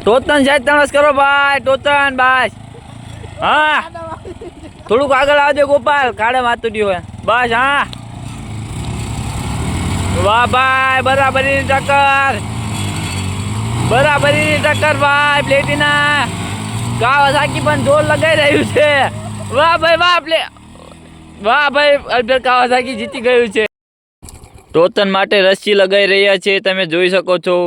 ટોતન સાહેબ તણસ કરો ભાઈ, ટોતન બસ. હા થોડુંક આગળ આવજો ગોપાલ, કાળે માતુડી હોય બસ. હા વાહ ભાઈ, બરાબરી ટક્કર, બરાબરી ટક્કર ભાઈ. પ્લેટિના કાવાસાકી પણ જોર લગાઈ રહ્યું છે. વાહ ભાઈ વાહ, વાહ ભાઈ, અલ્બેર્ટ કાવાસાકી જીતી ગયું છે. ટોતન માટે રસ્સી લગાઈ રહ્યા છે, તમે જોઈ શકો છો.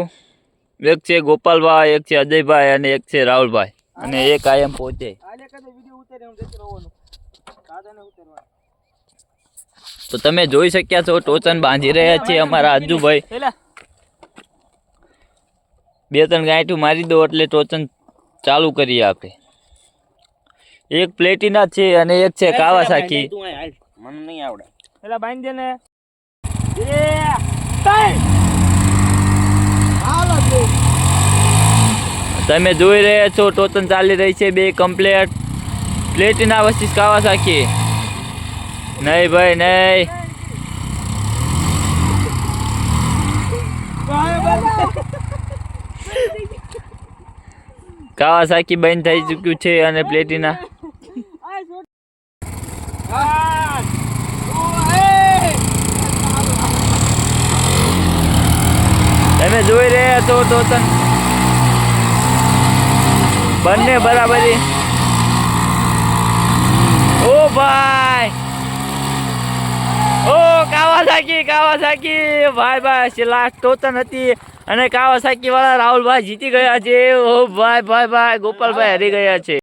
એક છે ગોપાલભાઈ, એક છે અજયભાઈ અને એક છે રાહુલભાઈ અને એક આયમ પહોંચે. તો તમે જોઈ શક્યા છો ટોચન બાંધી રહ્યા છે અમારા આજુભાઈ. 2-3 ગાંઠું મારી દો એટલે ટોચન ચાલુ કરી આપે. એક પ્લેટિના છે અને એક છે કાવાસાકી. મને નહીં આવડે. પેલા બાંધી દે ને. તમે જોઈ રહ્યા છો ટોચન ચાલી રહી છે, 2 કમ્પ્લેટ. Platina versus Kawasaki. નહીં ભાઈ નહીં. કાવાસાકી બંધ થઈ ચૂક્યું છે અને પ્લેટિના તમે જોઈ રહ્યા છો ટોચન બંને બરાબરી. ઓ ભાઈ, ઓ કાવાસાકી, કાવાસાકી ભાઈ ભાઈ, લાસ્ટ ટોચન હતી અને કાવાસાકી વાળા રાહુલભાઈ જીતી ગયા છે. ઓ ભાઈ ભાઈ ભાઈ, ગોપાલભાઈ હારી ગયા છે.